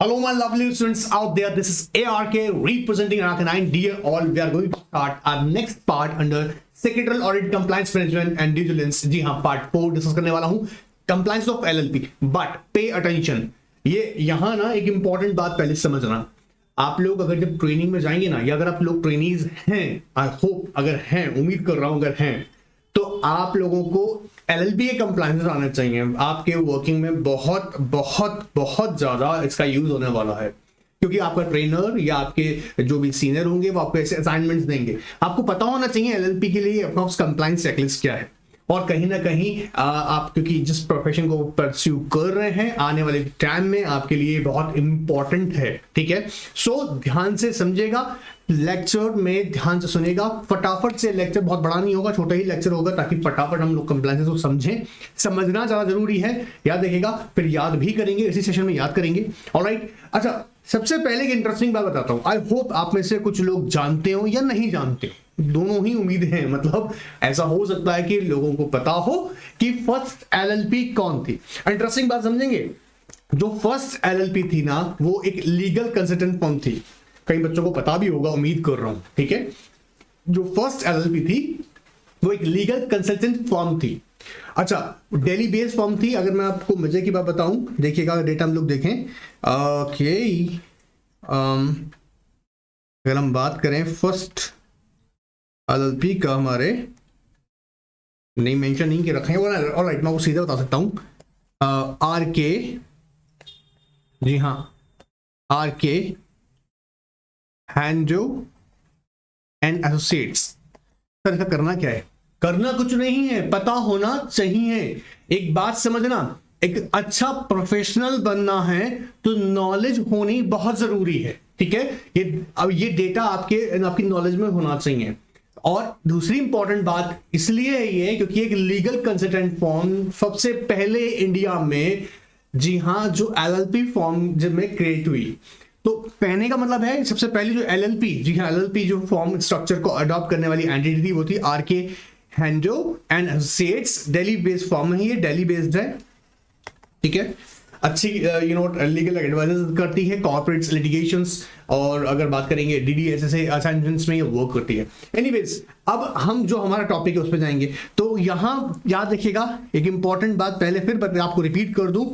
Hello, my lovely students out there. This is ARK representing Arcanine. Dear all, we are going to start our next part under Secretarial Audit, Compliance Management and Due Diligence. जी हाँ, part 4 discuss करने वाला हूँ, compliance of LLP. But pay attention, ये यहाँ ना एक important बात पहले समझना. आप लोग अगर जब ट्रेनिंग में जाएंगे ना, या अगर आप लोग ट्रेनीज हैं, आई होप अगर हैं, उम्मीद कर रहा हूं अगर हैं, तो आप लोगों को एलएलपी के कंप्लायंस आना चाहिए. आपके वर्किंग में बहुत बहुत बहुत ज्यादा इसका यूज होने वाला है, क्योंकि आपका ट्रेनर या आपके जो भी सीनियर होंगे वो आपको ऐसे असाइनमेंट्स देंगे. आपको पता होना चाहिए एलएलपी के लिए अप्रॉक्स कंप्लायंस चेकलिस्ट क्या है, और कहीं ना कहीं आप क्योंकि जिस प्रोफेशन को परस्यू कर रहे हैं आने वाले टाइम में आपके लिए बहुत इंपॉर्टेंट है. ठीक है, सो ध्यान से समझेगा, लेक्चर में ध्यान से सुनेगा. फटाफट से लेक्चर बहुत बड़ा नहीं होगा, छोटा ही लेक्चर होगा, ताकि फटाफट हम लोग कंप्लायंस को समझें. समझना ज्यादा जरूरी है. याद रखेगा, फिर याद भी करेंगे, इसी सेशन में याद करेंगे. ऑलराइट, अच्छा सबसे पहले एक इंटरेस्टिंग बात बताता हूं. आई होप आप में से कुछ लोग जानते हो या नहीं जानते हो, दोनों ही उम्मीद है. मतलब ऐसा हो सकता है कि लोगों को पता हो कि फर्स्ट एलएलपी कौन थी. इंटरेस्टिंग बात समझेंगे. जो फर्स्ट एलएलपी थी ना, वो एक लीगल कंसल्टेंट फर्म थी. कई बच्चों को पता भी होगा, उम्मीद कर रहा हूं. ठीक है, जो फर्स्ट एलएलपी थी वो एक लीगल कंसल्टेंट फर्म थी. अच्छा, डेली बेस्ड फर्म थी. अगर मैं आपको मजे की बात बताऊं, देखिएगा डेटा हम लोग देखें. ओके, अगर हम बात करें फर्स्ट एलएलपी का, हमारे नहीं मेंशन नहीं के रखे हैं. ऑलराइट, मैं वो सीधा बता सकता हूं. आर के, जी हाँ, आर के हैंजो एंड एसोसिएट्स. सर इसका करना क्या है? करना कुछ नहीं है, पता होना चाहिए. एक बात समझना, एक अच्छा प्रोफेशनल बनना है तो नॉलेज होनी बहुत जरूरी है. ठीक है, ये डेटा आपकी नॉलेज में होना चाहिए. और दूसरी इंपॉर्टेंट बात इसलिए है ये, क्योंकि एक लीगल कंसल्टेंट फॉर्म सबसे पहले इंडिया में, जी हाँ, जो एलएलपी फॉर्म जब में क्रिएट हुई, तो कहने का मतलब है सबसे पहली जो एलएलपी, जी हाँ, एलएलपी जो फॉर्म स्ट्रक्चर को अडॉप्ट करने वाली एंटिटी थी वो थी आरके हैंजो and associates. Delhi based form है, ये दिल्ली बेस्ड है. ठीक है, अच्छी लीगल एडवाइस करती है कॉर्पोरेट लिटिगेशंस, और अगर बात करेंगे डीडीएसएसए असाइनमेंट्स में ये वर्क करती है. एनीवेज, अब हम जो हमारा टॉपिक है उस पर जाएंगे. तो यहाँ याद रखिएगा एक इंपॉर्टेंट बात, पहले फिर आपको रिपीट कर दूं.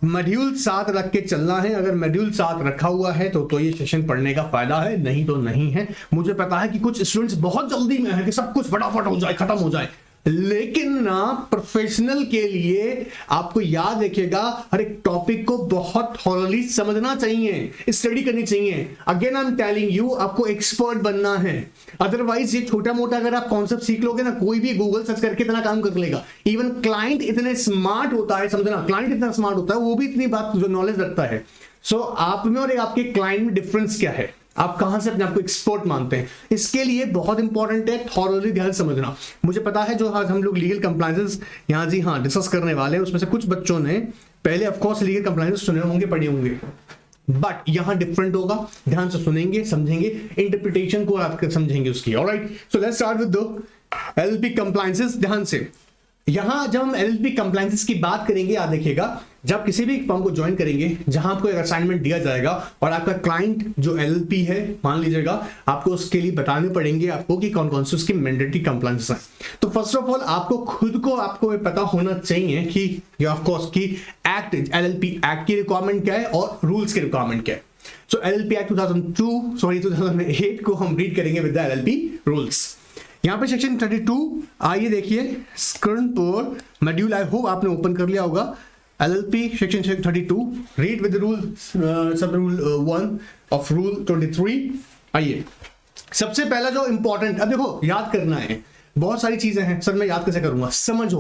मॉड्यूल 7 रख के चलना है. अगर मॉड्यूल 7 रखा हुआ है तो ये सेशन पढ़ने का फायदा है, नहीं तो नहीं है. मुझे पता है कि कुछ स्टूडेंट्स बहुत जल्दी में है कि सब कुछ फटाफट हो जाए, खत्म हो जाए, लेकिन ना प्रोफेशनल के लिए आपको याद रखिएगा हर एक टॉपिक को बहुत थॉरली समझना चाहिए, स्टडी करनी चाहिए. Again I am telling you, आपको एक्सपर्ट बनना है. अदरवाइज ये छोटा मोटा अगर आप कॉन्सेप्ट सीख लोगे ना, कोई भी गूगल सर्च करके इतना काम कर लेगा. इवन क्लाइंट इतने स्मार्ट होता है, समझना, क्लाइंट इतना स्मार्ट होता है, वो भी इतनी बात जो नॉलेज रखता है. सो आप में और आपके क्लाइंट में डिफरेंस क्या है, आप कहां से अपने आपको एक्सपर्ट मानते हैं, इसके लिए बहुत इंपॉर्टेंट है थॉरली ध्यान समझना. मुझे पता है जो आज हम लोग लीगल कंप्लायंसेस यहां, जी हाँ, डिस्कस करने वाले हैं, उसमें से कुछ बच्चों ने पहले ऑफकोर्स लीगल कंप्लायंसेस सुने होंगे, पढ़े होंगे, बट यहां डिफरेंट होगा. ध्यान से सुनेंगे, समझेंगे, इंटरप्रिटेशन को आप समझेंगे उसकी. Alright, so let's start with the LLP compliances. ध्यान से, यहां जब हम एलएलपी कंप्लायंसेस की बात करेंगे, याद देखिएगा, जब किसी भी फर्म को ज्वाइन करेंगे जहां आपको एक असाइनमेंट दिया जाएगा और आपका क्लाइंट जो एलएलपी है मान लीजिएगा, आपको उसके लिए बताने पड़ेंगे आपको कि कौन कौन से उसकी मैंडेटरी कंप्लायंसेस हैं. तो फर्स्ट ऑफ ऑल आपको खुद को आपको पता होना चाहिए कि ऑफ कोर्स की एक्ट, एलएलपी एक्ट की रिक्वायरमेंट क्या है और रूल्स की रिक्वायरमेंट क्या है. सो एलएलपी एक्ट 2008 को हम रीड करेंगे विद द एलएलपी रूल्स. यहां पे सेक्शन 32, आइए देखिए स्क्रीन पर मॉड्यूल, आई होप आपने ओपन कर लिया होगा. LLP section 32, read with the rule sub rule 1 of rule 23. आइए, सबसे पहला जो इंपॉर्टेंट, अब देखो याद करना है, बहुत सारी चीजें हैं सर, मैं याद कैसे करूंगा, समझो.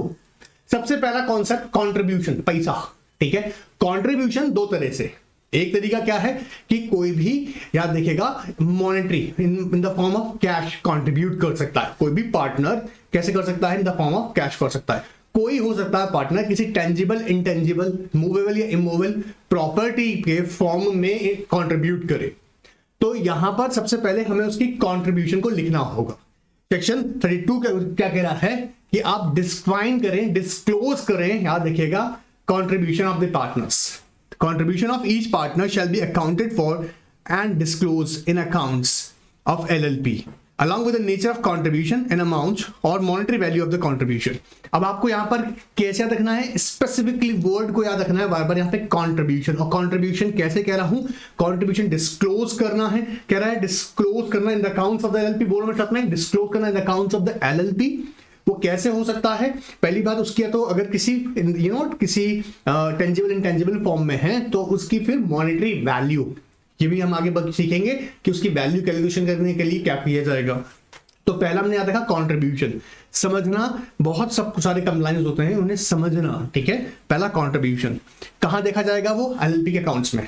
सबसे पहला कॉन्सेप्ट कंट्रीब्यूशन, पैसा. ठीक है, कंट्रीब्यूशन दो तरह से. एक तरीका क्या है कि कोई भी, याद देखिएगा, monetary in the form of cash contribute कर सकता है. कोई भी पार्टनर कैसे कर सकता है? In the form of cash कर सकता है. कोई हो सकता है पार्टनर किसी टेंजिबल, इंटेंजिबल, मूवेबल या इमूवेबल प्रॉपर्टी के फॉर्म में कंट्रीब्यूट करे. तो यहां पर सबसे पहले हमें उसकी कंट्रीब्यूशन को लिखना होगा. सेक्शन 32 क्या कह रहा है कि आप डिस्क्राइब करें, डिस्क्लोज करें, याद रखिएगा, contribution of the partners. contribution of each partner shall be accounted for and disclosed in accounts of LLP along with the nature of contribution and amount or monetary value of the contribution. अब आपको यहाँ पर कैसे याद रखना है, specifically word को याद रखना है बार बार यहाँ पे कंट्रीब्यूशन. और कंट्रीब्यूशन कैसे कह रहा हूँ, कंट्रीब्यूशन डिस्क्लोज करना है, कह रहा है डिस्क्लोज करना in the accounts of the LLP. बोलो में रखना है डिस्क्लोज करना in the accounts of the LLP. वो कैसे हो सकता है, पहली बात उसकी है तो अगर किसी किसी टेंजिबल इंटेंजिबल फॉर्म में है तो उसकी फिर मॉनेटरी वैल्यू, ये भी हम आगे सीखेंगे कि उसकी वैल्यू कैलकुलेशन करने के लिए क्या किया जाएगा. तो पहला हमने याद रखा कंट्रीब्यूशन, समझना. बहुत सब सारे कंप्लाइंस होते हैं उन्हें समझना, ठीक है. पहला कंट्रीब्यूशन कहां देखा जाएगा, वो एलएलपी के अकाउंट्स में.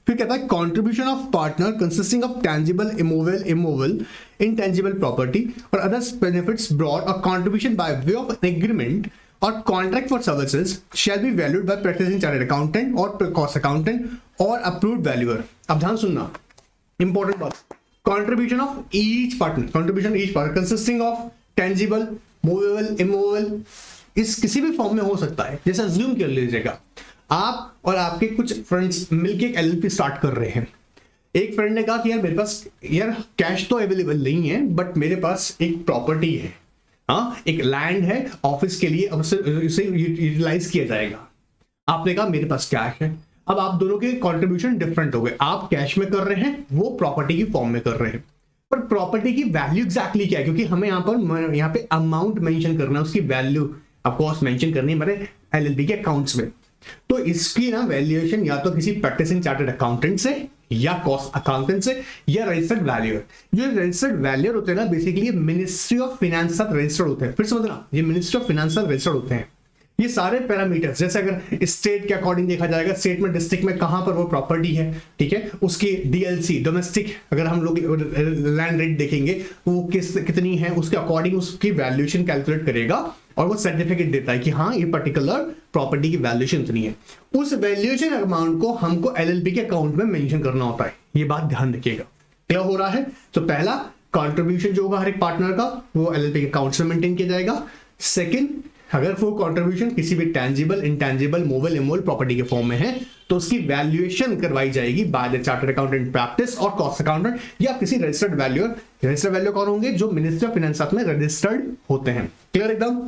फिर कहता है contribution of partner consisting of tangible, immovable, intangible property और अदर्स बेनिफिट्स ब्रॉट और contribution by way of an agreement और contract for services shall be valued by practising chartered accountant और कॉस्ट अकाउंटेंट और approved valuer. अब ध्यान सुनना, important बात. Contribution of each partner, contribution each partner consisting of tangible, movable, immovable, इस किसी भी फॉर्म में हो सकता है. जैसे अज्यूम कर लीजिएगा आप और आपके कुछ फ्रेंड्स मिलके एक एलएलपी स्टार्ट कर रहे हैं. एक फ्रेंड ने कहा कि यार मेरे पास यार कैश तो अवेलेबल नहीं है बट मेरे पास एक प्रॉपर्टी है, हाँ एक लैंड है ऑफिस के लिए, अब उसे यूटिलाइज किया जाएगा. आपने कहा मेरे पास कैश है. अब आप दोनों के कंट्रीब्यूशन डिफरेंट हो गए, आप कैश में कर रहे हैं, वो प्रॉपर्टी की फॉर्म में कर रहे हैं. पर प्रॉपर्टी की वैल्यू एग्जैक्टली क्या है, क्योंकि हमें यहाँ पे अमाउंट मेंशन करना है, उसकी वैल्यू ऑफ कॉस्ट मेंशन करनी है हमारे एलएलपी के अकाउंट्स में. तो इसकी ना वैल्यूएशन या तो किसी प्रैक्टिसिंग चार्टर्ड अकाउंटेंट से या कॉस्ट अकाउंटेंट से या रजिस्टर्ड वैल्यूअर. जो रजिस्टर्ड वैल्यूअर होते हैं ना बेसिकली मिनिस्ट्री ऑफ फाइनेंस साथ रजिस्टर्ड होते हैं. फिर समझना, ये मिनिस्ट्री ऑफ फाइनेंस साथ रजिस्टर्ड होते हैं. ये सारे पैरामीटर्स, जैसे अगर स्टेट के अकॉर्डिंग देखा जाएगा, स्टेट में डिस्ट्रिक्ट में कहां पर वो प्रॉपर्टी है, ठीक है, उसकी डीएलसी डोमेस्टिक अगर हम लोग लैंड रेट देखेंगे वो कितनी है, उसके अकॉर्डिंग उसकी वैल्यूएशन कैलकुलेट करेगा और वो सर्टिफिकेट देता है कि हाँ ये पर्टिकुलर प्रॉपर्टी की वैल्यूएशन इतनी है. उस वैल्यूएशन अमाउंट को हमको एलएलपी के अकाउंट में मेंशन करना होता है. ये बात ध्यान रखिएगा. क्लियर हो रहा है. तो पहला कंट्रीब्यूशन जो होगा हर एक पार्टनर का वो एलएलपी के अकाउंट में मेंटेन किया जाएगा. सेकंड, अगर वो कंट्रीब्यूशन किसी भी tangible, intangible, movable, immovable property के फॉर्म में है तो उसकी वैल्यूएशन करवाई जाएगी by the chartered accountant practice और कॉस्ट अकाउंटेंट या किसी रजिस्टर्ड वैल्यूअर. रजिस्टर्ड वैल्यूअर कौन होंगे, जो मिनिस्ट्री ऑफ फाइनेंस में रजिस्टर्ड होते हैं. क्लियर एकदम.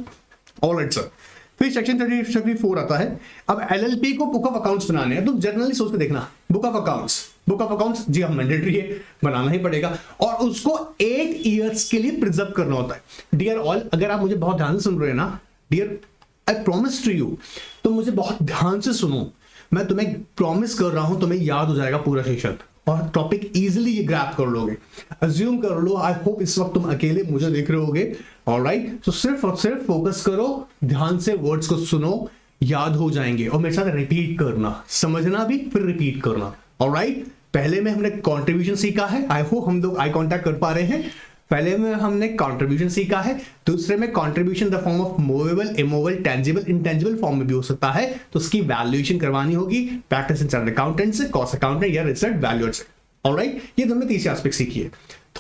Alright sir. फिर सेक्शन 34 आता है. अब एलएलपी को बुक ऑफ अकाउंट्स बनाने हैं तो जनरली सोच के देखना, बुक ऑफ अकाउंट्स जी हम मैंडेटरी है, बनाना ही पड़ेगा और उसको 8 इयर्स के लिए प्रिजर्व करना होता है. डियर ऑल, अगर आप मुझे बहुत ध्यान से सुन रहे हैं ना, dear I promise to you, तो मुझे बहुत ध्यान से सुनो. मैं तुम्हें प्रॉमिस कर रहा हूं तुम्हें याद हो जाएगा पूरा सेशन और टॉपिक इजीली ये ग्रैब कर लोगे. अज्यूम कर लो, आई होप इस वक्त तुम अकेले मुझे देख रहे होगे. ऑलराइट, तो सिर्फ और सिर्फ फोकस करो, ध्यान से वर्ड्स को सुनो, याद हो जाएंगे और मेरे साथ रिपीट करना, समझना भी फिर रिपीट करना. ऑलराइट, पहले में हमने कंट्रीब्यूशन सीखा है, आई होप हम लोग आई कांटेक्ट कर पा रहे हैं. पहले में हमने कंट्रीब्यूशन सीखा है, दूसरे में contribution the form of movable, immovable, tangible, intangible form में भी हो सकता है, तो उसकी वैल्यूएशन करवानी होगी प्रैक्टिसिंग चार्टर्ड अकाउंटेंट से, कॉस्ट अकाउंटेंट या रजिस्टर्ड वैल्यूअर से. ऑलराइट, ये हमने तीसरे एस्पेक्ट सीखी है.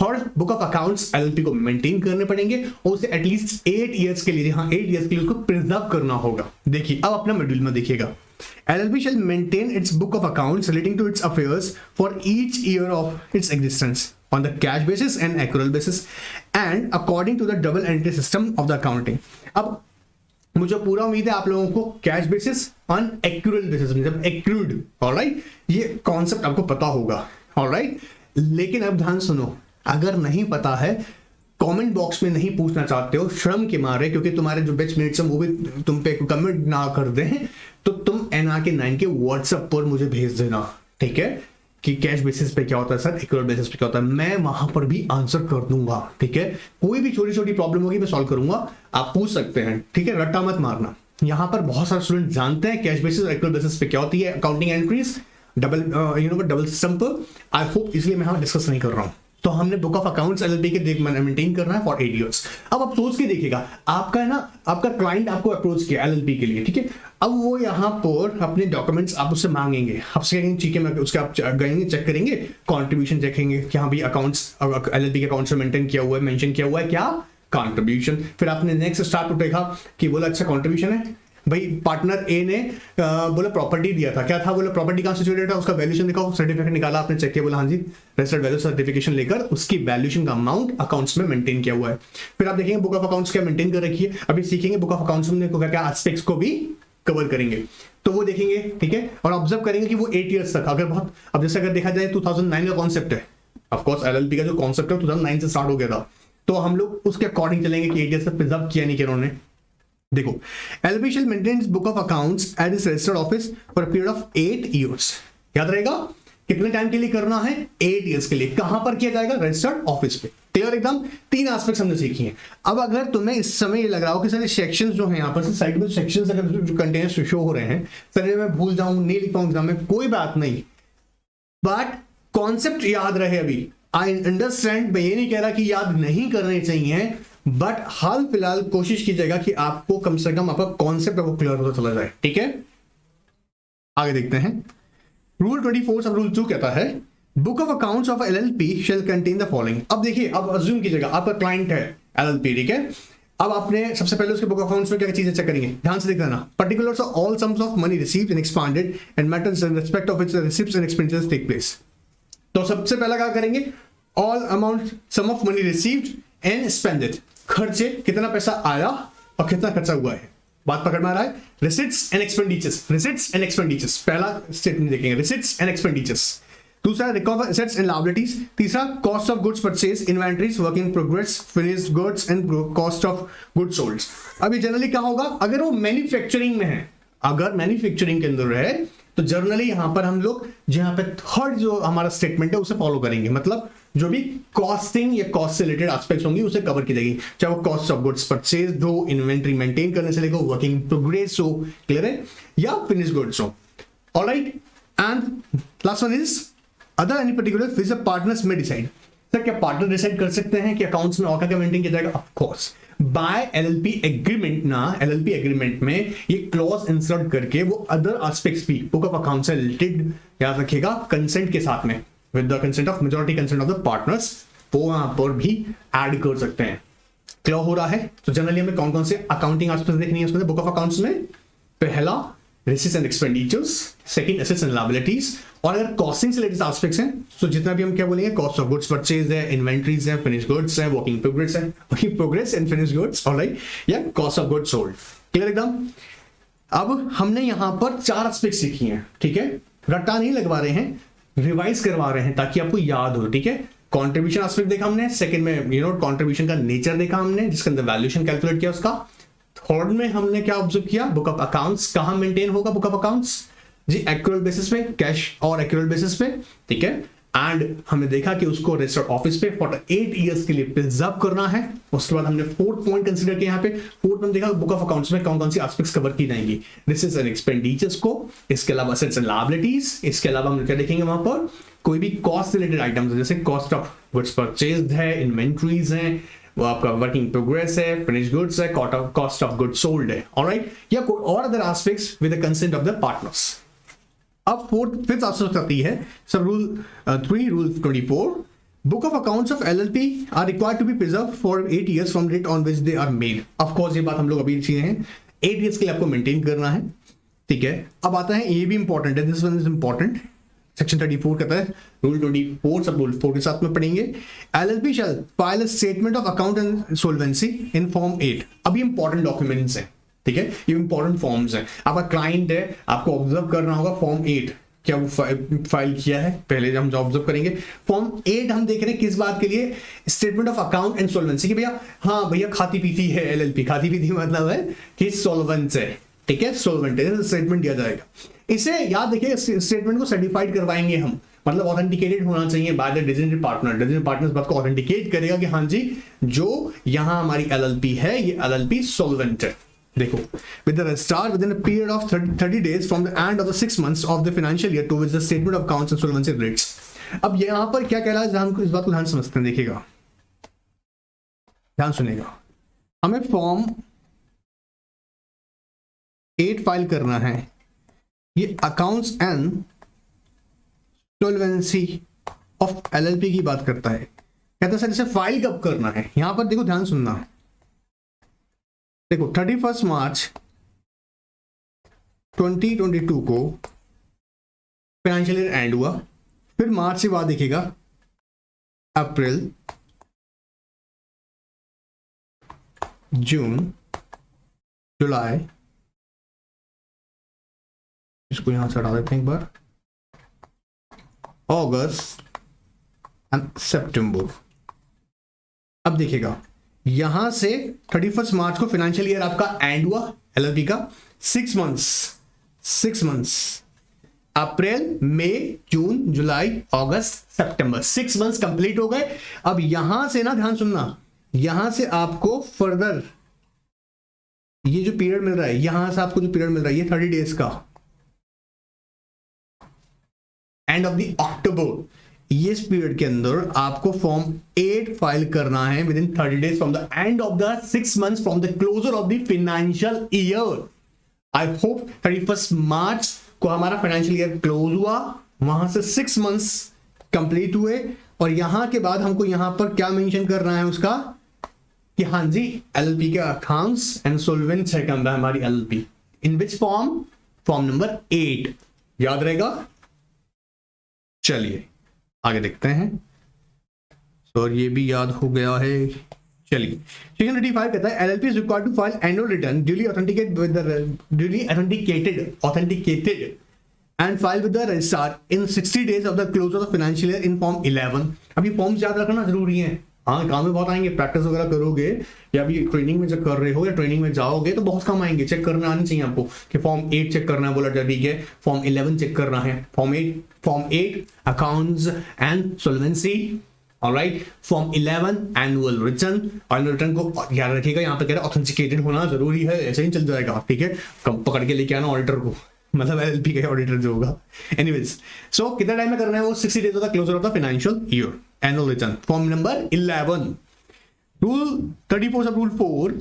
Third, book of accounts LLP को मेंटेन करने पड़ेंगे और उसे एटलीस्ट 8 इयर्स के लिए, हाँ 8 इयर्स के लिए उसको प्रिजर्व करना होगा. देखिए अब अपना मॉड्यूल में देखिएगा. LLP shall maintain its book of accounts relating to its affairs for each year of its existence on the cash basis and accrual basis and according to the double entry system of the accounting. अब मुझे पूरा उम्मीद है आप लोगों को cash basis on accrual basis, मतलब accrued, alright, ये कॉन्सेप्ट आपको पता होगा. ऑलराइट, लेकिन अब ध्यान सुनो, अगर नहीं पता है, कमेंट बॉक्स में नहीं पूछना चाहते हो शर्म के मारे, क्योंकि तुम्हारे जो बैचमेट्स हैं वो भी तुम पे कमेंट ना कर दें, तो तुम NRK9 के व्हाट्सएप पर मुझे भेज देना, ठीक है, कि कैश बेसिस पे क्या होता है सर, एक्रूअल बेसिस पे क्या होता है. मैं वहां पर भी आंसर कर दूंगा, ठीक है. कोई भी छोटी छोटी प्रॉब्लम होगी मैं सॉल्व करूंगा, आप पूछ सकते हैं, ठीक है, रट्टा मत मारना. यहाँ पर बहुत सारे स्टूडेंट जानते हैं कैश बेसिस और एक्रूअल बेसिस पे क्या होती है अकाउंटिंग एंट्रीज, डबल सिस्टम पर. आई होप इसलिए मैं यहाँ डिस्कस नहीं कर रहा हूँ. तो हमने बुक ऑफ अकाउंट्स एलएलपी के मेंटेन करना है फॉर 8 इयर्स. अब आप सोच के देखिएगा, आपका है ना, आपका क्लाइंट आपको अप्रोच किया एलएलपी के लिए, ठीक है. अब वो यहाँ पर अपने डॉक्यूमेंट्स आप उससे मांगेंगे, आपसे कहेंगे ठीक है, मैं उसके आप गएंगे, चेक करेंगे, कंट्रीब्यूशन चेकेंगे कि हाँ भी अकाउंट्स एलएलपी के अकाउंट्स में मेंटेन किया हुआ है, मेंशन किया हुआ है क्या, कंट्रीब्यूशन. फिर आपने नेक्स्ट स्टार्ट देखा कि बोला अच्छा कंट्रीब्यूशन है, भाई पार्टनर ए ने बोला प्रॉपर्टी दिया था, क्या था बोला प्रॉपर्टी कहाँ सिचुएटेड था, उसका वैल्यूएशन दिखाओ, सर्टिफिकेट निकाला आपने, चेक किया, बोला हाँ जी रजिस्टर्ड वैल्यू सर्टिफिकेशन लेकर उसकी वैल्यूएशन का अमाउंट अकाउंट्स में मेंटेन किया हुआ है। फिर आप देखेंगे बुक ऑफ अकाउंट्स क्या मेंटेन कर रखी है, अभी सीखेंगे बुक ऑफ अकाउंट्स में क्या क्या एस्पेक्ट्स को भी कवर करेंगे, तो वो देखेंगे, ठीक है। और ऑब्जर्व करेंगे कि वो 8 इयर्स तक अगर बहुत, अब जैसे अगर देखा जाए 2009 का कॉन्सेप्ट है, ऑफ कोर्स एलएलपी का जो कॉन्सेप्ट है 2009 से स्टार्ट हो गया था, तो हम लोग उसके अकॉर्डिंग चलेंगे कि 8 इयर्स तक प्रिजर्व किया नहीं किया उन्होंने। देखो LLP shall maintain book of accounts at its registered office for a period of 8 years. याद रहेगा कितने टाइम के लिए करना है, 8 इयर्स के लिए। कहां पर किया जाएगा, रजिस्टर्ड ऑफिस पे। क्लियर एकदम, 3 एस्पेक्ट्स हमने सीखी हैं। अब अगर तुम्हें इस समय ये लग रहा हो कि सर सेक्शंस जो हैं यहाँ पर साइड में सेक्शंस अगर जो कंटेनर्स शो हो रहे हैं सर मैं भूल जाऊं नहीं लिख पाऊं एग्जाम में, कोई बात नहीं, बट कॉन्सेप्ट याद रहे। अभी आई अंडरस्टैंड, मैं ये नहीं कह रहा कि याद नहीं करने चाहिए, बट हाल फिलहाल कोशिश कीजिएगा कि आपको कम से कम आपका कॉन्सेप्ट वो क्लियर होता चला जाए, ठीक है। आगे देखते हैं रूल 24 सब रूल 2 कहता है book of accounts of LLP shall contain the following. अब देखिए, अब अज्यूम कीजिएगा आपका क्लाइंट है एलएलपी, ठीक है। अब आपने सबसे पहले उसके बुक अकाउंट्स में क्या चीजें चेक करेंगे, ध्यान से देखना। Particulars of all sums of money received and expended and matters in respect of its receipts and expenditures take place. तो सबसे पहला क्या करेंगे, all amount sum of money received and spended, खर्चे कितना पैसा आया और कितना खर्चा हुआ है, बात पकड़ में आ रहा है। Receipts and expenditures, receipts and expenditures पहला स्टेटमेंट देखेंगे, रिसिट्स एंड एक्सपेंडिचर्स। दूसरा रिकवर एसेट्स एंड लायबिलिटीज। तीसरा cost of goods purchase, inventories, work in progress, finished goods and cost of goods sold. अभी जनरली क्या होगा, अगर वो मैन्युफैक्चरिंग में है, अगर मैन्युफैक्चरिंग के अंदर है तो जनरली यहां पर हम लोग जहां पे थर्ड जो हमारा स्टेटमेंट है उसे फॉलो करेंगे, मतलब जो भी कॉस्टिंग या कॉस्ट से रिलेटेड एस्पेक्ट्स होंगी उसे कवर की जाएगी, चाहे वो कॉस्ट ऑफ गुड्स परचेज हो, इन्वेंटरी मेंटेन करने से लेकर वर्किंग प्रोग्रेस हो, क्लियर है, या फिनिश गुड्स हो। Alright, and last one is other any particular which the partners में डिसाइड। सर क्या पार्टनर डिसाइड कर सकते हैं कि अकाउंट्स में और क्या मेंटेन किया जाएगा, of course by LLP agreement ना, एलएलपी एग्रीमेंट में ये क्लॉज इंसर्ट करके वो अदर एस्पेक्ट्स भी बुक ऑफ अकाउंट से रिलेटेड याद रखिएगा कंसेंट के साथ में, with the consent of majority consent of the partners, वो वहां पर भी ऐड कर सकते हैं। क्लियर हो रहा है। तो जनरली हमें कौन कौन से अकाउंटिंग एस्पेक्ट्स देखनी है उसमें बुक ऑफ अकाउंट्स में, पहला receipts and expenditures, second assets and liabilities, और अगर कॉस्टिंग से रिलेटेड एस्पेक्ट्स हैं तो जितना भी हम क्या बोलेंगे, कॉस्ट ऑफ गुड्स परचेज है, इन्वेंटरीज है, फिनिश गुड्स है, वर्किंग प्रोग्रेस है, working progress and finish goods, all right, या cost of goods sold. Clear एकदम। अब हमने यहां पर 4 एस्पेक्ट सीखी हैं, ठीक है, रट्टा नहीं लगवा रहे हैं, रिवाइज करवा रहे हैं ताकि आपको याद हो, ठीक है। कंट्रीब्यूशन एस्पेक्ट देखा हमने, सेकंड में कंट्रीब्यूशन का नेचर देखा हमने जिसके अंदर वैल्यूएशन कैलकुलेट किया उसका। थर्ड में हमने क्या ऑब्जर्व किया, बुक ऑफ अकाउंट्स कहां मेंटेन होगा, बुक ऑफ अकाउंट्स जी एक्चुअल बेसिस पे, कैश और एक्चुअल बेसिस पे, ठीक है। एंड हमने देखा कि उसको रजिस्टर्ड ऑफिस पे फॉर 8 इयर्स के लिए प्रिजर्व करना है। उसके बाद हमने 4th पॉइंट कंसीडर किया यहाँ पे। 4th में देखा बुक ऑफ अकाउंट्स में कौन कौन सी एस्पेक्ट्स कवर की जाएंगी, रिसीट्स एंड एक्सपेंडिचर्स को, इसके अलावा एसेट्स एंड लायबिलिटीज, इसके अलावा हम क्या देखेंगे वहां पर कोई भी कॉस्ट रिलेटेड आइटम्स जैसे कॉस्ट ऑफ गुड्स परचेज्ड है, इन्वेंटरीज है, वो आपका वर्किंग प्रोग्रेस है, फिनिश गुड्स है, कॉस्ट ऑफ गुड्स सोल्ड है, ऑलराइट, या कोई और other aspects with the consent of the partners. अब 4th एस्पेक्ट आती है sub rule 3 rule 24 book of accounts of LLP are required to be preserve for 8 years from date on which they are made. Of course ये बात हम लोग अभी सीखे हैं, 8 इयर्स के लिए आपको मेंटेन करना है, ठीक है। अब आता है ये भी इंपॉर्टेंट है, this one is important, section 34 कहता है रूल 24 सब रूल 4 के साथ में पढ़ेंगे। LLP shall file a statement of account and solvency in form 8। अभी इंपॉर्टेंट डॉक्यूमेंट्स हैं, ठीक है, ये इंपॉर्टेंट फॉर्म्स हैं। आपका क्लाइंट है, आपको ऑब्जर्व करना होगा फॉर्म 8 क्या वो फाइल किया है, पहले हम जो ऑब्जर्व करेंगे। फॉर्म 8 हम देख रहे हैं किस बात के लिए, स्टेटमेंट ऑफ अकाउंट एंड सोल्वेंसी, कि भैया हाँ भैया खाती पीती है एलएलपी, खाती पीती मतलब है कि सोल्वेंट है, ठीक है, सोल्वेंट है, स्टेटमेंट दिया जाएगा। इसे याद देखिए, स्टेटमेंट को सर्टिफाइड करवाएंगे हम, मतलब ऑथेंटिकेटेड होना चाहिए by the designated partner. Designated partner इस बात को ऑथेंटिकेट करेगा कि हाँ जी जो यहाँ हमारी एलएलपी है ये एलएलपी सोल्वेंट है। देखो with the registrar within a period of 30 days from the end of the 6 months of the financial year to which the statement of accounts and solvency relates। अब यहां पर क्या कह रहा है, हम इस बात को ध्यान समझते हैं, देखिएगा ध्यान सुनेगा। हमें फॉर्म 8 फाइल करना है, ये accounts and solvency of LLP की बात करता है। कहता है सर इसे फाइल कब करना है, यहां पर देखो ध्यान सुनना, देखो 31 मार्च 2022 को फाइनेंशियल ईयर एंड हुआ, फिर मार्च के बाद देखिएगा अप्रैल, जून, जुलाई, इसको यहां से हटा देते हैं एक बार, अगस्त एंड सितंबर। अब देखिएगा यहां से 31 मार्च को फाइनेंशियल ईयर आपका एंड हुआ एलएलपी का। 6 मंथ्स अप्रैल, मई, जून, जुलाई, अगस्त, सितंबर, 6 मंथ्स कंप्लीट हो गए। अब यहां से ना ध्यान सुनना, यहां से आपको फर्दर ये जो पीरियड मिल रहा है, यहां से आपको जो पीरियड मिल रहा है ये 30 डेज का, एंड ऑफ द अक्टूबर, इस पीरियड के अंदर आपको फॉर्म 8 फाइल करना है within 30 days from the end of the 6 months from the closure of the financial year. I hope 31 March को हमारा फाइनेंशियल ईयर क्लोज हुआ, वहां से 6 मंथ्स कंप्लीट हुए, और यहां के बाद हमको यहां पर क्या मेंशन करना है उसका कि हाँ जी एलएलपी के अकाउंट्स एंड सॉल्वेंट है हमारी LLP, in which form number 8, याद रहेगा। चलिए आगे देखते हैं। तो ये भी याद हो गया है। चलिए सेक्शन 35 कहता है LLP is required to file annual return duly authenticated and file with the registrar in 60 days of the close of the financial year in form 11। अभी फॉर्म्स याद रखना जरूरी है। हाँ काम में बहुत आएंगे, प्रैक्टिस वगैरह करोगे या अभी ट्रेनिंग में जब कर रहे हो या ट्रेनिंग में जाओगे तो बहुत काम आएंगे। चेक करना आना चाहिए आपको कि फॉर्म 8 चेक करना है, बोला ठीक है, फॉर्म 11 चेक करना है, form 8 accounts and solvency, alright, form 11 annual return को याद रखिएगा। यहाँ पे कह रहे हैं ऑथेंटिकेटेड होना जरूरी है, ऐसे ही चल जाएगा, ठीक है, पकड़ के लेके आना ऑडिटर को, मतलब एलएलपी का ऑडिटर जो होगा। एनीवेज सो कितना टाइम में करना है वो 60 days of the closure of the financial year annual return, form number 11। Rule 34 sub rule 4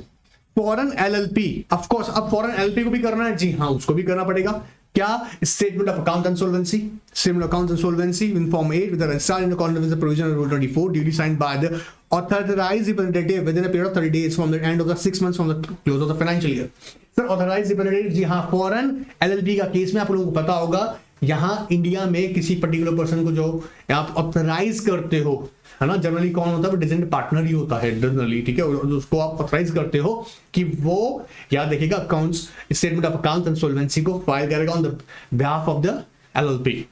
foreign LLP, of course अब फॉरेन एलएलपी को भी करना है, जी हाँ उसको भी करना पड़ेगा। क्या statement of account and solvency, statement of account and solvency in form 8 with the registrar in accordance with the provision of rule 24 duly signed by the authorised representative within a period of 30 days from the end of the 6 months from the close of the financial year. Sir authorised representative, जी हाँ foreign LLP का case में आप लोगों को पता होगा, यहाँ इंडिया में किसी पर्टिकुलर पर्सन को जो आप ऑथराइज करते हो, है ना, जनरली कौन होता है, डिसीजन पार्टनर ही होता है जनरली, ठीक है, उसको आप ऑथराइज करते हो कि वो याद रखिएगा accounts statement of account and solvency को फाइल करेगा on the behalf of the LLP.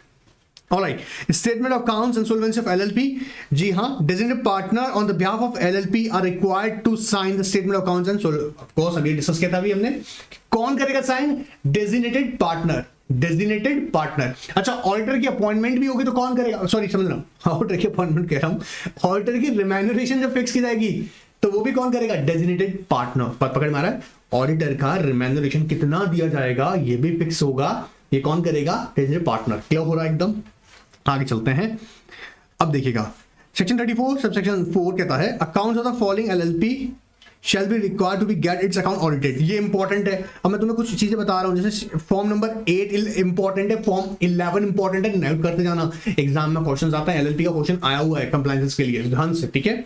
All right, statement of accounts and solvency of LLP, जी हाँ designated partner on the behalf of LLP are required to sign the statement of accounts and of course अभी discuss किया था अभी हमने, कौन करेगा sign, designated partner, designated partner. अच्छा ऑडिटर की अपॉइंटमेंट भी होगी तो कौन करेगा, सॉरी समझ रहा हूं, ऑडिटर की अपॉइंटमेंट कह रहा हूं, ऑडिटर की रिम्यूनरेशन जब फिक्स की जाएगी तो वो भी कौन करेगा, डेजिग्नेटेड पार्टनर। पकड़ मारा है, ऑडिटर का रिम्यूनरेशन कितना दिया जाएगा ये भी फिक्स होगा, ये कौन करेगा, डेजिग्नेटेड पार्टनर। क्लियर हो रहा है एकदम। आगे चलते हैं। अब देखिएगा सेक्शन 34 सबसेक्शन 4 कहता है accounts of the following LLP shall be required to be get its account audited। ये इंपॉर्टेंट है। अब मैं तुम्हें कुछ चीजें बता रहा हूं, जैसे फॉर्म नंबर 8 इंपॉर्टेंट है, फॉर्म 11 इंपॉर्टेंट है, नोट करते जाना, एग्जाम में क्वेश्चन आता है, एलएलपी का क्वेश्चन आया हुआ है कंप्लायंस के लिए, ध्यान से, ठीक है।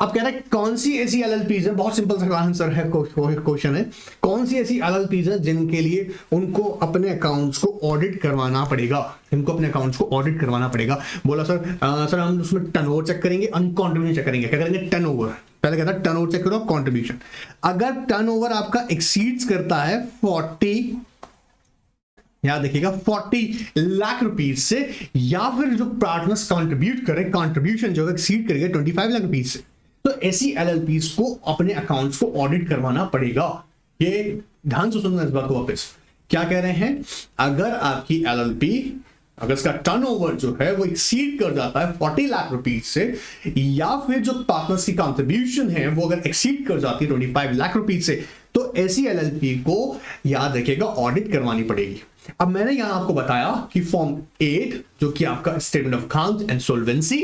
अब कह रहा है कौन सी ऐसी एलएलपीज है, बहुत सिंपल सा आंसर है, क्वेश्चन है कौन सी ऐसी एलएलपीज है जिनके लिए उनको अपने अकाउंट्स को ऑडिट करवाना पड़ेगा, इनको अपने अकाउंट्स को ऑडिट करवाना पड़ेगा। बोला सर हम उसमें टर्नओवर चेक करेंगे, कंट्रीब्यूशन चेक करेंगे, क्या करेंगे, टर्नओवर, पहले कहता है टर्नओवर चेक करो, कंट्रीब्यूशन। अगर टर्नओवर आपका एक्सीड्स करता है 40, याद देखिएगा 40 लाख रुपीज से, या फिर जो पार्टनर्स कंट्रीब्यूट करें, कंट्रीब्यूशन जो एक्सीड करेगा 25 लाख रुपीज से, तो ऐसी एलएलपीज को अपने अकाउंट्स को ऑडिट करवाना पड़ेगा। ये ध्यान से सुनना इस बात को वापस, क्या कह रहे हैं, अगर आपकी एलएलपी अगर इसका टर्नओवर जो है वो एक्सीड कर जाता है 40 लाख रुपीज से, या फिर जो पार्टनर्स की कंट्रीब्यूशन है वो अगर एक्सीड कर जाती है 25 लाख रुपीज से, तो ऐसी एलएलपी को याद रखिएगा ऑडिट करवानी पड़ेगी। अब मैंने यहां आपको बताया कि फॉर्म 8 जो कि आपका statement of account and solvency,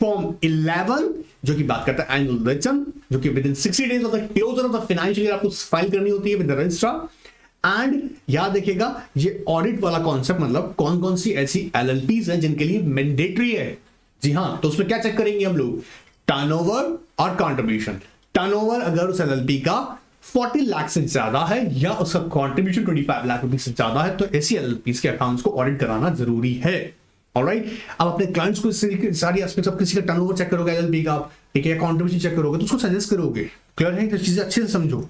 form 11 जो कि बात करता है एनुअल रिटर्न, जो कि within 60 days of the closure of the financial year आपको फाइल करनी होती है विद द रजिस्ट्रार। एंड याद रखिएगा ये ऑडिट वाला कॉन्सेप्ट, मतलब कौन कौन सी ऐसी एलएलपीज हैं जिनके लिए मैंडेटरी है, जी हाँ, तो उसमें क्या चेक करेंगे हम लोग, टर्नओवर और कंट्रीब्यूशन। टर्नओवर अगर उस एलएलपी का 40 लाख से ज्यादा है या उसका कंट्रीब्यूशन 25 लाख रुपए से ज्यादा है, तो ऐसी एलएलपीज के अकाउंट्स को ऑडिट कराना जरूरी है। ऑलराइट, अब अपने क्लाइंट्स को सारी एस्पेक्ट्स ऑफ किसी का टर्नओवर चेक करोगे एलएलपी का, ठीक है, कंट्रीब्यूशन चेक करोगे तो उसको सजेस्ट करोगे। क्लियर है, तो चीजें अच्छे से समझो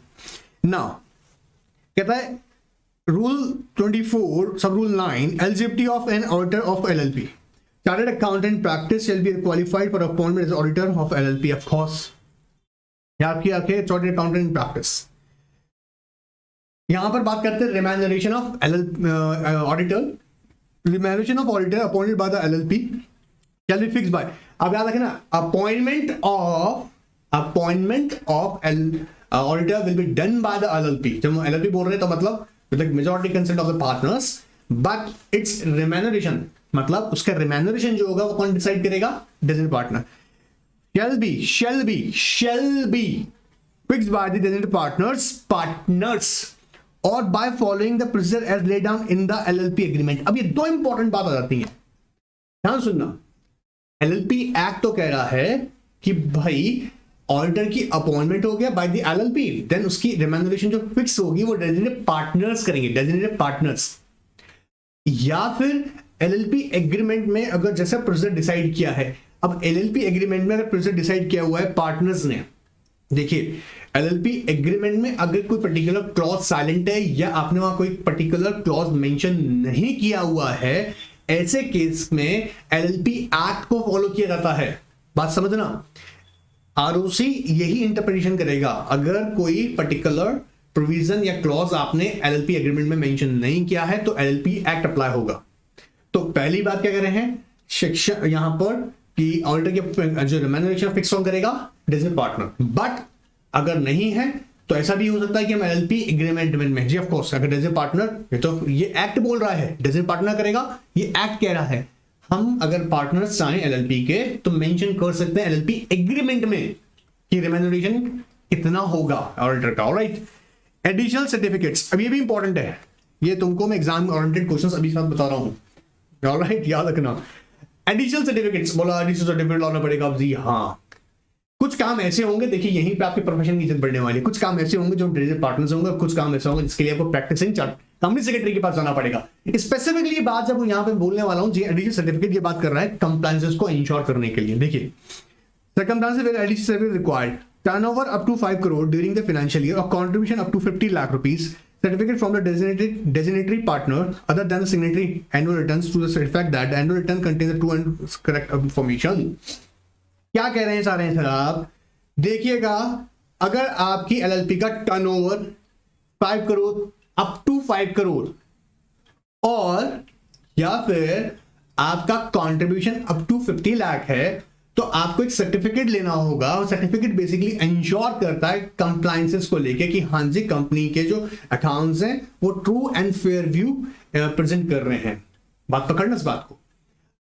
ना। कहता है rule 24 sub rule 9, eligibility of an auditor of LLP. Chartered accountant practice shall be qualified for appointment as auditor of LLP. Of course याद किया चार्टर्ड अकाउंटेंट प्रैक्टिस। यहां पर बात करते हैं remuneration of auditor. Remuneration of auditor appointed by the LLP shall be fixed by, अब याद रखना, appointment of auditor will be done by the LLP. जब हम एलएलपी बोल रहे हैं तो मतलब with majority consent of the partners, but its remuneration मतलब उसका रिमैनरेशन जो होगा वो कौन डिसाइड करेगा? Designated partner. shall be fixed by the designated partners और by following the procedure as laid down in the LLP agreement। अब ये दो इंपॉर्टेंट बात आ जाती है, ध्यान सुनना। एलएलपी एक्ट तो कह रहा है कि भाई ऑडिटर की अपॉइंटमेंट हो गया बाय द एलएलपी, देन उसकी रिमैनरेशन जो फिक्स होगी वो डेजिग्नेटेड पार्टनर्स करेंगे, डेजिग्नेटेड पार्टनर्स। या फिर एलएलपी एग्रीमेंट में अगर जैसा प्रोसीजर डिसाइड किया है, अब एलएलपी एग्रीमेंट में अगर प्रोसीजर डिसाइड किया हुआ है पार्टनर्स ने, देखिए एलएलपी एग्रीमेंट में अगर कोई पर्टिकुलर क्लॉज साइलेंट है या आपने वहां कोई पर्टिकुलर क्लॉज मेंशन नहीं किया हुआ है, ऐसे केस में एलएलपी एक्ट को फॉलो किया जाता है। बात समझना, आरओसी यही इंटरप्रिटेशन करेगा। अगर कोई पर्टिकुलर प्रोविजन या क्लॉज आपने एलएलपी एग्रीमेंट में मेंशन नहीं किया है तो एलएलपी एक्ट अप्लाई होगा। तो पहली बात क्या कर रहे हैं शिक्षा यहां पर कि ऑडिटर की जो रिमैनरेशन फिक्स ऑन करेगा डेजिग्नेटेड पार्टनर, बट अगर नहीं है तो ऐसा भी हो सकता है कि हम एलएलपी एग्रीमेंट में जी ऑफ कोर्स अगर डेजिग्नेटेड पार्टनर, तो ये एक्ट बोल रहा है डेजिग्नेटेड पार्टनर करेगा, ये एक्ट कह रहा है। हम अगर पार्टनर्स चाहें एलएलपी के तो मेंशन कर सकते हैं एलएलपी एग्रीमेंट में कि रिमैनरेशन कितना होगा ऑडिटर का। ऑलराइट, एडिशनल सर्टिफिकेट्स, अब ये भी इंपॉर्टेंट है, ये तुमको मैं एग्जाम ओरिएंटेड क्वेश्चंस अभी साथ बता रहा हूं। ऑलराइट, याद रखना एडिशनल सर्टिफिकेट्स, बोला एडिशनल सर्टिफिकेट लाना पड़ेगा। अब जी हाँ, कुछ काम ऐसे होंगे, देखिए यहीं पे आपके प्रोफेशन की इज्जत बढ़ने वाली है। कुछ काम ऐसे होंगे जो डेजिग्नेटेड पार्टनर्स होंगे, कुछ काम ऐसे होंगे जिसके लिए आपको प्रैक्टिसिंग कंपनी सेक्रेटरी के पास जाना पड़ेगा। स्पेसिफिकली बात जब यहाँ पे बोलने वाला हूँ, एडिशनल सर्टिफिकेट ये बात कर रहा है कंप्लायंसेस को इंश्योर करने के लिए। देखिए circumstances where additional certificate required, turnover up to 5 crore during the financial year or contribution up to 50 lakh rupees, certificate from the designatory partner other than the signatory annual returns to the fact that the annual return contains the true and correct information। क्या कह रहे हैं सारे sir आप? देखिएगा, अगर आपकी LLP का turnover 5 crore up to 5 crore और या फिर आपका कंट्रीब्यूशन अप टू 50 लाख है, तो आपको एक सर्टिफिकेट लेना होगा। और सर्टिफिकेट बेसिकली इंश्योर करता है कंप्लायंसेस को लेके कि हाँ जी कंपनी के जो अकाउंट्स हैं वो true and fair view present कर रहे हैं। बात पकड़ना इस बात को।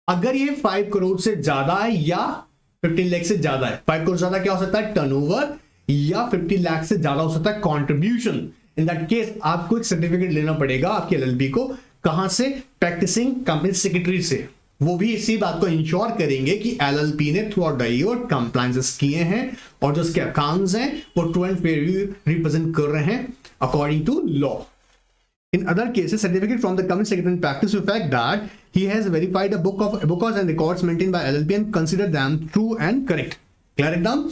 अगर ये 5 करोड़ से ज्यादा है या 50 लाख से ज्यादा है, 5 करोड़ ज्यादा क्या हो सकता है टर्नओवर, या 50 लाख से ज्यादा हो सकता है कंट्रीब्यूशन। इन दैट केस आपको एक सर्टिफिकेट लेना पड़ेगा आपके एलएलपी को। कहां से? प्रैक्टिसिंग कंपनी सेक्रेटरी से। वो भी इसी बात को इंश्योर करेंगे कि एलएलपी ने throughout the year compliances किए हैं और जो उसके अकाउंट्स हैं वो true and fair view represent कर रहे हैं according to law. In other cases, certificate from the company secretary in practice to the fact that he has verified a books and records maintained by LLP and consider them true and correct। Clear एकदम?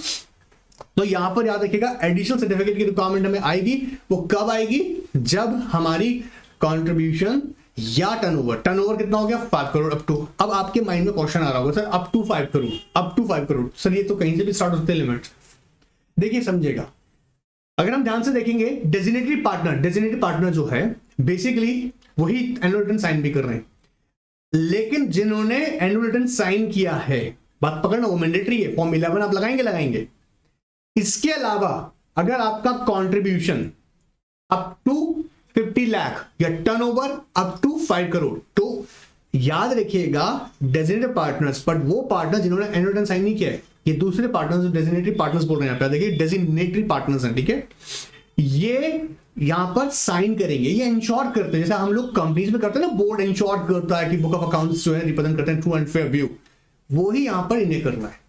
तो यहां पर याद रखिएगा additional certificate की requirement हमें आएगी। वो कब आएगी? जब हमारी कंट्रीब्यूशन या टर्नओवर कितना हो गया 5 करोड़ अप टू। अब आपके माइंड में क्वेश्चन आ रहा होगा sir up to 5 crore, up to 5 crore sir ये तो कहीं से भी स्टार्ट होते हैं लिमिट। देखिए समझेगा, अगर हम ध्यान से देखेंगे डेजिग्नेटरी पार्टनर जो है बेसिकली वही एनुअल रिटर्न साइन भी कर रहे हैं, लेकिन जिन्होंने एनुअल रिटर्न साइन किया है, बात पकड़ना, वो मैंडेटरी है। फॉर्म 11 आप लगाएंगे। इसके अलावा अगर आपका कंट्रीब्यूशन अप टू 50 लाख या टर्नओवर अप टू 5 करोड़, तो याद रखिएगा डेजिग्नेटेड पार्टनर्स, बट वो पार्टनर जिन्होंने एनुअल रिटर्न साइन नहीं किया है, ये दूसरे पार्टनर्स डेजिग्नेटरी पार्टनर्स बोल रहे हैं। देखिए डेजिग्नेटरी पार्टनर्स हैं, ठीक है, ये यहां पर साइन करेंगे, ये इंश्योर करते हैं। जैसे हम लोग कंपनीज में करते हैं ना, बोर्ड इंश्योर करता है कि बुक ऑफ अकाउंट्स जो है रिप्रेजेंट करते हैं ट्रू एंड फेयर व्यू, वो ही यहां पर इन्हें करना है।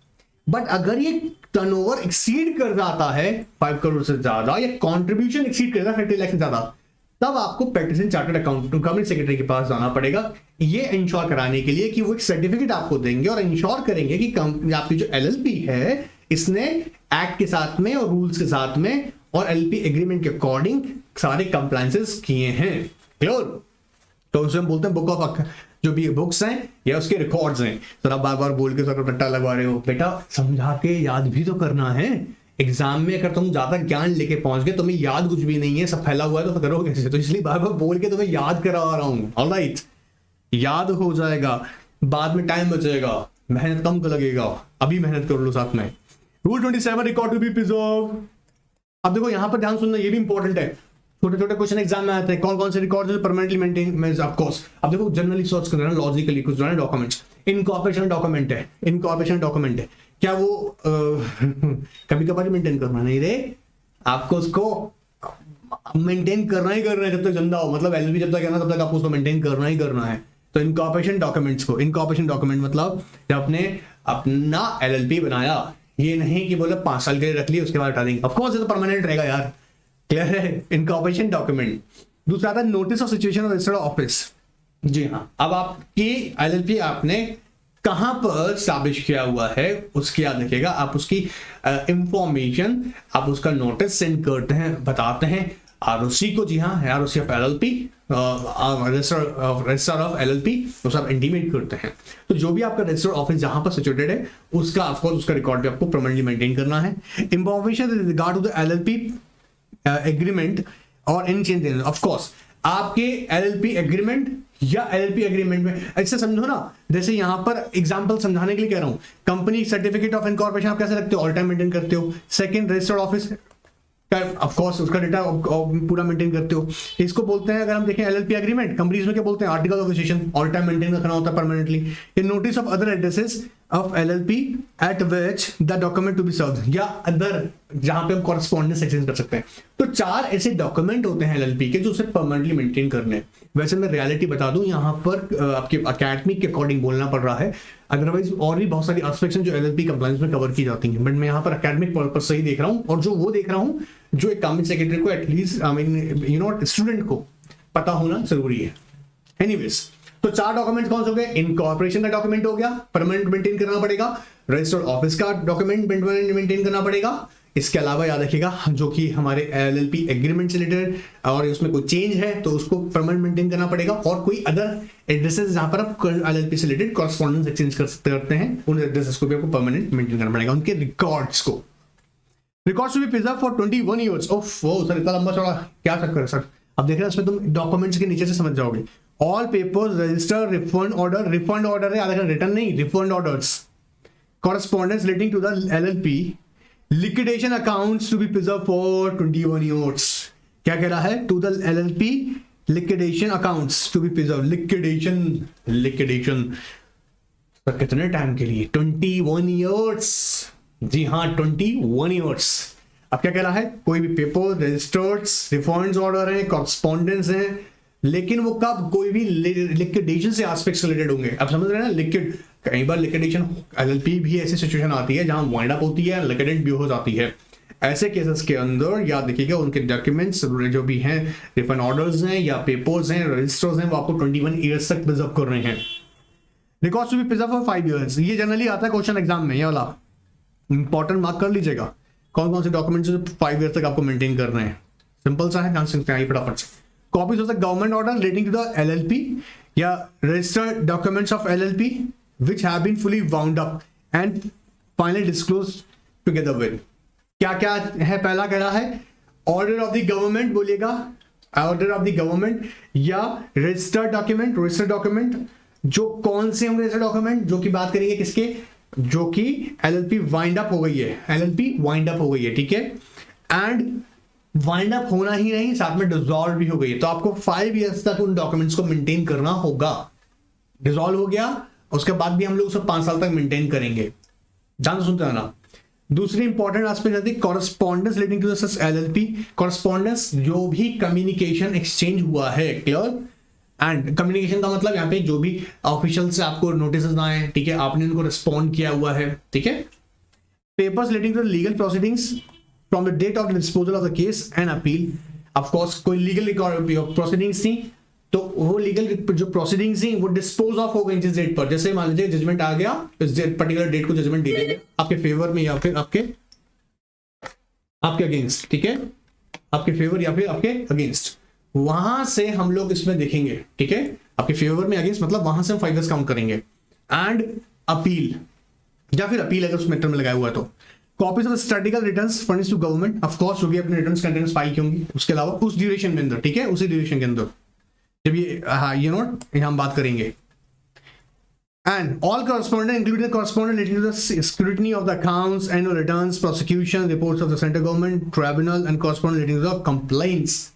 बट अगर ये टर्नओवर एक्सीड कर जाता है 5 करोड़ से ज्यादा या कंट्रीब्यूशन एक्सीड कर जाता है 50 लाख से ज्यादा, तब आपको पैट्रिसन चार्टर्ड अकाउंटेंट गवर्नमेंट सेक्रेटरी के पास जाना पड़ेगा, ये इंश्योर कराने के लिए कि वो एक सर्टिफिकेट आपको देंगे और इंश्योर करेंगे कि आपकी जो एलएलपी है इसने एक्ट के साथ में और रूल्स के साथ में और एलपी एग्रीमेंट के अकॉर्डिंग सारे कंप्लायंसेस किए हैं। क्लियर? तो उसे हम बोलते हैं बुक ऑफ, जो भी बुक्स हैं या उसके रिकॉर्ड्स हैं। सर आप बार बार बोल के सर रट्टा लगवा रहे हो, बेटा समझा के याद भी तो करना है। एग्जाम में अगर तुम ज्यादा ज्ञान लेके पहुंच गए, तुम्हें याद कुछ भी नहीं है, सब फैला हुआ है, तो करोगे कैसे? तो इसलिए बार बार बोल के तुम्हें याद करा रहा हूं। ऑलराइट, याद हो जाएगा, बाद में टाइम बचेगा, मेहनत कम लगेगा, अभी मेहनत कर लो साथ में। Rule 27 record to be preserve. अब देखो यहां पर ध्यान सुनना, ये भी इंपॉर्टेंट है, छोटे छोटे क्वेश्चन एग्जाम में आते हैं। कौन कौन से record permanently maintain, of course अब देखो जनरली सर्च करना लॉजिकली कुछ डॉक्यूमेंट्स। इनकॉर्पोरेशन डॉक्यूमेंट है, इनकॉर्पोरेशन डॉक्यूमेंट है, क्या वो कभी कभार मेंटेन करना नहीं रे, आपको उसको मेंटेन करना ही करना है जब तक जिंदा हो, मतलब एलएलपी जब तक है ना तब तक आपको उसको मेंटेन करना ही करना है। तो इनकॉर्पोरेशन डॉक्यूमेंट्स को, इनकॉर्पोरेशन डॉक्यूमेंट मतलब जब आपने अपना एलएलपी बनाया, ये नहीं कि बोले 5 साल के लिए रख लिए उसके बाद हटा देंगे, ऑफ कोर्स ये तो परमानेंट रहेगा यार। क्लियर है? Incorporation document. दूसरा आता है notice of situation of registered office. जी हाँ, अब आपकी एलएलपी आपने कहां पर स्टैब्लिश किया हुआ है उसके याद रखिएगा, आप उसकी इंफॉर्मेशन, आप उसका नोटिस सेंड करते हैं, बताते हैं आरओसी को। जी हाँ, ROC of LLP, register of LLP, वो सब इंटीमेट करते हैं। तो जो भी आपका रजिस्टर ऑफिस जहां पर सिचुएटेड है उसका ऑफकोर्स उसका रिकॉर्ड भी आपको परमानेंटली मेंटेन करना है। Information with regard to the LLP agreement और इन चेंज, ऑफ कोर्स आपके एलएलपी एग्रीमेंट या एलएलपी एग्रीमेंट में ऐसे समझो ना, जैसे यहां पर एग्जांपल समझाने के लिए कह रहा हूं, कंपनी सर्टिफिकेट ऑफ इनकॉर्पोरेशन आप कैसे रखते हो? ऑल टाइम मेंटेन करते हो। Second, registered office of course उसका डेटा पूरा मेंटेन करते हो। इसको बोलते हैं, अगर हम देखें एलएलपी एग्रीमेंट, कंपनीज में क्या बोलते हैं? Article of association, all time maintain रखना होता है परमानेंटली। ये notice of other addresses of LLP at which the document to be served, या अदर जहां पे हम कॉरेस्पॉन्डेंस एक्सचेंज कर सकते हैं। तो 4 ऐसे डॉक्यूमेंट होते हैं एलएलपी के जो उसे परमानेंटली मेंटेन करने। वैसे मैं रियलिटी बता दूं, यहां पर आपके अकेडमिक के अकॉर्डिंग बोलना पड़ रहा है, अदरवाइज और भी बहुत सारी एस्पेक्ट्स हैं जो एलएलपी कंप्लायंस में कवर की जाती हैं, बट मैं यहां पर अकेडमिक पर्पस से ही देख रहा हूं, और जो वो देख रहा हूं जो एक गवर्नमेंट सेक्रेटरी को at least I mean you know student को पता होना जरूरी है। एनीवेज, तो 4 डॉक्यूमेंट्स कौन से हो गए? इनकॉर्पोरेशन का डॉक्यूमेंट हो गया, परमानेंट मेंटेन करना पड़ेगा। रजिस्टर्ड ऑफिस का डॉक्यूमेंट मेंटेन करना पड़ेगा। इसके अलावा याद रखिएगा जो कि हमारे एलएलपी एग्रीमेंट से रिलेटेड और उसमें कोई चेंज है तो उसको परमानेंट मेंटेन करना पड़ेगा, और कोई अदर एड्रेसेस जहां पर आप एलएलपी से रिलेटेड कॉरेस्पॉन्डेंस एक्सचेंज करते हैं, उन एड्रेसेस को भी आपको परमानेंट मेंटेन करना पड़ेगा, उनके रिकॉर्ड्स को। Records to be preserve for 21 years. ओफ ओ सर, इतना लंबा चौड़ा क्या चक्कर है सर? अब देख रहे हैं इसमें तुम डॉक्यूमेंट्स के नीचे से समझ जाओगे। All papers, register, refund order है, याद रखना रिटर्न नहीं, refund orders, correspondence relating to the LLP, liquidation accounts to be preserve for 21 years. क्या कह रहा है? To the LLP liquidation accounts to be preserve. Liquidation कितने टाइम के लिए? 21 ईयर्स। जी हाँ, 21 ईयर्स। अब क्या कह रहा है? कोई भी पेपर, रजिस्टर्स, रिफंड्स ऑर्डर है, कॉरेस्पॉन्डेंस है, लेकिन वो कब? कोई भी लिक्विडेशन से एस्पेक्ट्स रिलेटेड होंगे। अब समझ रहे हैं ना, लिक्विड, कई बार लिक्विडेशन एलएलपी भी ऐसी सिचुएशन आती है जहां वाइंड अप होती है, लिक्विडेट भी हो जाती है। ऐसे केसेस के अंदर याद रखिएगा उनके डॉक्यूमेंट्स जो भी हैं, रिफंड ऑर्डर्स हैं या पेपर्स हैं, रजिस्टर्स हैं, वो आपको 21 ईयर्स तक प्रिजर्व कर रहे हैं। Records to be preserve for 5 years. ये जनरली आता है क्वेश्चन एग्जाम में, ये वाला इंपॉर्टेंट मार्क कर लीजिएगा। कौन कौन से डॉक्यूमेंट्स 5 ईयर तक आपको मेंटेन करना है? सिंपल सा है, जान सकते हैं फटाफट से। Copies of the government order relating to the LLP या registered documents of LLP which have been fully wound up and finally disclosed together with। क्या क्या है? पहला कह रहा है ऑर्डर ऑफ द गवर्नमेंट, बोलिएगा ऑर्डर ऑफ द गवर्नमेंट, या रजिस्टर्ड डॉक्यूमेंट। जो कौन से होंगे रजिस्टर्ड डॉक्यूमेंट? जो की बात करेंगे किसके? जो कि एलएलपी वाइंड अप हो गई है, एलएलपी वाइंड अप हो गई है, ठीक है। एंड वाइंड अप होना ही नहीं, साथ में डिसॉल्व भी हो गई है, तो आपको 5 ईयर्स तक उन डॉक्यूमेंट्स को मेंटेन करना होगा। डिसॉल्व हो गया, उसके बाद भी हम लोग उसे 5 साल तक मेंटेन करेंगे। जान सुनते हैं ना। दूसरी इंपॉर्टेंट एस्पेक्ट आती है correspondence relating to the LLP. Correspondence, जो भी कम्युनिकेशन एक्सचेंज हुआ है, क्लियर। एंड कम्युनिकेशन का मतलब यहाँ पे जो भी ऑफिशियल से आपको नोटिस आए, ठीक है, आपने उनको रिस्पॉन्ड किया हुआ है, ठीक है, papers relating to legal proceedings from the date of the disposal of the case and appeal. Of course कोई लीगल प्रोसीडिंग्स थी तो वो लीगल जो प्रोसीडिंग्स थी वो डिस्पोज ऑफ हो गई जिस डेट पर, जैसे मान लीजिए जजमेंट आ गया, इस पर्टिकुलर डेट को जजमेंट दे देंगे आपके फेवर में या फिर आपके अगेंस्ट, ठीक है, आपके फेवर या फिर आपके अगेंस्ट, वहां से हम लोग इसमें देखेंगे, ठीक है, आपके फेवर में अगेंस्ट मतलब वहां से हम 5 years काउंट करेंगे। एंड अपील या फिर अपील अगर उस मैटर में लगाया हुआ है तो copies of statical returns furnished to government, of course होगी अपने रिटर्न्स कंटेंट्स फाइल की होंगी, उसके अलावा उस ड्यूरेशन के अंदर, ठीक है, उसी ड्यूरेशन के अंदर जब ये नोट यहाँ हम बात करेंगे। And all correspondent including correspondent related to the scrutiny of the accounts, annual returns, prosecution reports of the central government, tribunal and correspondent related to the complaints,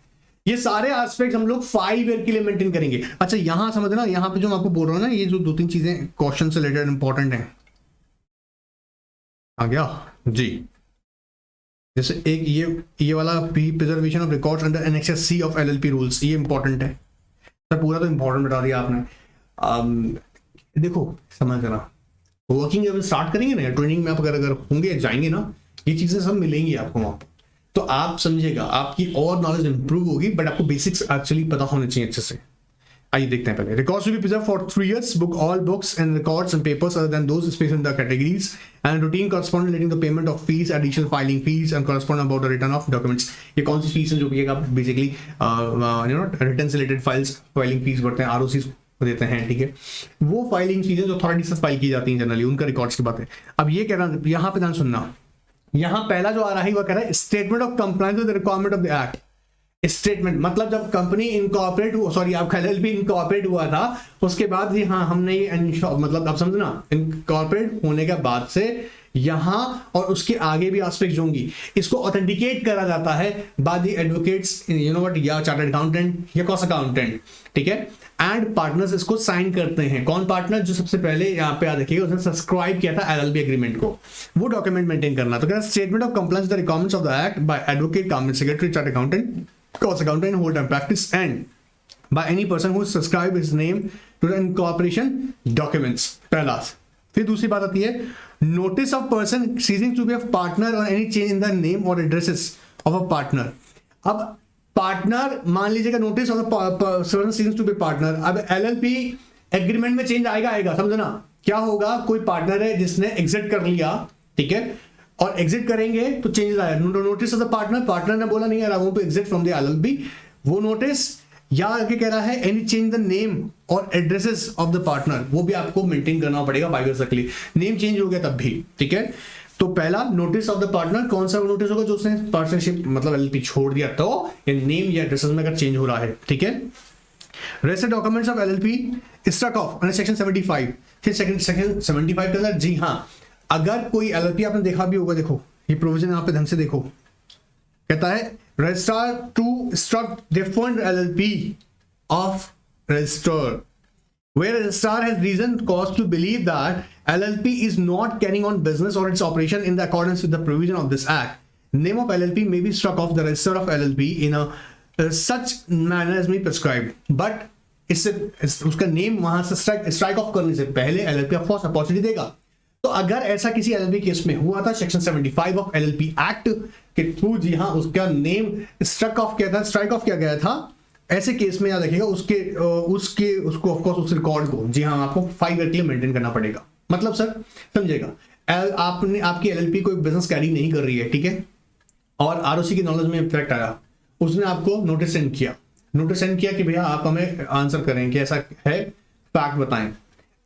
ये सारे एस्पेक्ट्स हम लोग 5 year के लिए मेंटेन करेंगे। अच्छा यहां समझना, यहाँ पे जो मैं आपको बोल रहा हूँ ना, ये जो 2-3 चीजें क्वेश्चन से रिलेटेड इंपॉर्टेंट है, आ गया जी। जैसे एक ये वाला preservation of records under annex C of LLP rules, ये इंपॉर्टेंट है सर, पूरा तो इंपॉर्टेंट बता दिया आपने। देखो समझना, वर्किंग जब स्टार्ट करेंगे ना, ट्रेनिंग में आप अगर होंगे जाएंगे ना, ये चीजें सब मिलेंगी आपको वहां, तो आप समझिएगा, आपकी और नॉलेज इंप्रूव होगी, बट आपको बेसिक्स एक्चुअली पता होने चाहिए अच्छे से। आइए देखते हैं पहले। Records will be preserved for 3 years, book all books and records and papers other than those specified in the categories and routine corresponding relating the payment of fees, additional filing fees and corresponding about the return of documents. ये कौन सी fees है जो कि आप basically return से related files filing fees भरते हैं, ROC देते हैं, ठीक है, वो फाइलिंग चीजें जो अथॉरिटी से फाइल की जाती हैं जनरली, उनका रिकॉर्ड्स की बात है। अब ये कह रहा है, यहाँ पे ध्यान सुनना, यहाँ पहला जो आ रहा है वो कह रहा है statement of compliance with the requirement of the act. Statement मतलब जब कंपनी इनकॉर्पोरेट हुआ, सॉरी आपका एलएलपी इनकॉर्पोरेट हुआ था, उसके बाद जी हाँ हमने ये मतलब आप समझना, इनकॉर्पोरेट होने के बाद से यहां और उसके आगे भी एस्पेक्ट्स होंगी, इसको ऑथेंटिकेट करा जाता है by the advocates, you know what, या चार्टर्ड अकाउंटेंट या कॉस्ट अकाउंटेंट, ठीक है, एंड पार्टनर्स इसको साइन करते हैं। कौन पार्टनर? जो सबसे पहले यहाँ पे याद रखिएगा उसने सब्सक्राइब किया था एलएलपी एग्रीमेंट को, वो डॉक्यूमेंट मेंटेन करना। तो statement of compliance with the requirements of the act by advocate, government secretary, chartered accountant, cost accountant, whole time practice, and by any person who subscribe his name to the incorporation documents। पहला। फिर दूसरी बात आती है notice of person ceasing to be a partner or any change in the name or addresses of a partner। अब partner मान लीजिएगा notice of person ceasing to be partner, अब एलएलपी एग्रीमेंट में चेंज आएगा समझना। क्या होगा, कोई पार्टनर है जिसने एग्जिट कर लिया, ठीक है, और एग्जिट करेंगे तो चेंजेस आया, नोटिस ऑफ द पार्टनर ने बोला नहीं यार I want to exit from the LLP, वो नोटिस या आगे कह रहा है एनी चेंज द नेम और एड्रेसेस ऑफ द पार्टनर, वो भी आपको मेंटेन करना पड़ेगा 5 years तक के लिए। नेम चेंज हो गया तब भी, ठीक है। तो पहला नोटिस ऑफ द पार्टनर, कौन सा नोटिस होगा जो उसने पार्टनरशिप मतलब एलएलपी छोड़ दिया, तो नेम या एड्रेसेस में अगर चेंज हो रहा है, ठीक है। Registered documents of LLP struck off under section 75। फिर सेक्शन 75 के अंदर जी हाँ, अगर कोई एलएलपी आपने देखा भी होगा, देखो ये प्रोविजन यहाँ पे ढंग से देखो, कहता है registrar to struck different LLP of register where registrar has reason cause to believe that LLP is not carrying on business or its operation in the accordance with the provision of this act. Name of LLP may be struck off the register of LLP in a such manner as may prescribed, but उसका name वहां से strike off करने से पहले LLP of opportunity देगा। तो अगर ऐसा किसी एलएलपी केस में हुआ था सेक्शन 75 ऑफ एलएलपी एक्ट के थ्रू, जी हाँ, उसका नेम स्ट्राइक ऑफ किया था, स्ट्राइक ऑफ किया गया था, ऐसे केस में याद रखिएगा उसको ऑफ कोर्स उस रिकॉर्ड को जी हाँ आपको 5 year के लिए मेंटेन करना पड़ेगा। मतलब सर समझेगा, आपकी एलएलपी कोई बिजनेस कैरी नहीं कर रही है, ठीक है, और आरओसी की नॉलेज में इम्पैक्ट आया, उसने आपको नोटिस सेंड किया कि भैया आप हमें आंसर करें कि ऐसा है, फैक्ट बताएं।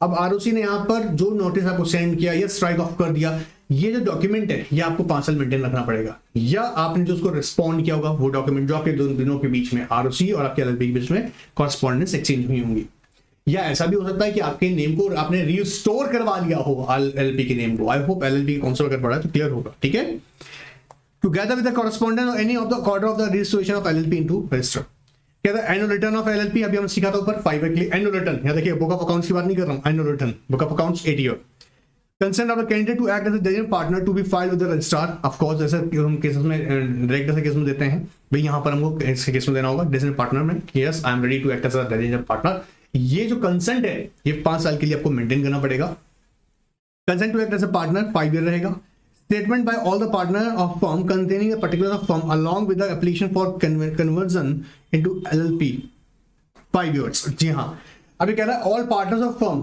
अब आरओसी ने यहाँ पर जो नोटिस आपको सेंड किया या स्ट्राइक ऑफ कर दिया, ये जो डॉक्यूमेंट है ये आपको 5 साल मेंटेन रखना पड़ेगा, या आपने जो उसको रिस्पॉन्ड किया होगा वो डॉक्यूमेंट जो आपके दोनों के बीच में आरओसी और आपके एलएलपी के बीच में कॉरेस्पॉन्डेंस एक्सचेंज हुई होंगी। या ऐसा भी हो सकता है कि आपके नेम को आपने रिस्टोर करवा लिया हो एलएलपी के नेम को। आई होप एलएलपी काउंसिल कर पड़ा है तो क्लियर होगा, ठीक है। टुगेदर विद द कॉरेस्पॉन्डेंस और any of the order of the registration of LLP into register. क्या था एनुअल रिटर्न ऑफ एलएलपी, अभी हम सीखा था ऊपर 5 year के लिए एनुअल रिटर्न। यहाँ देखिए बुक ऑफ अकाउंट्स की बात नहीं कर रहा हूँ, annual return, book of accounts 8 year। Consent of the candidate to act as a designated partner to be filed with the registrar. Of course जैसे हम केसेस में डायरेक्ट ऐसे केस में देते हैं, भाई यहाँ पर हमको ऐसे केस में देना होगा डेजिग्नेटेड पार्टनर में, yes I am ready to act as a designated partner. ये जो कंसेंट है ये 5 साल के लिए आपको मेंटेन करना पड़ेगा। Consent to act as a partner 5 year रहेगा। statement by all the partner of firm containing the particulars of firm along with the application for conversion into LLP 5 years। जी हाँ, अभी कह रहा है all partners of firm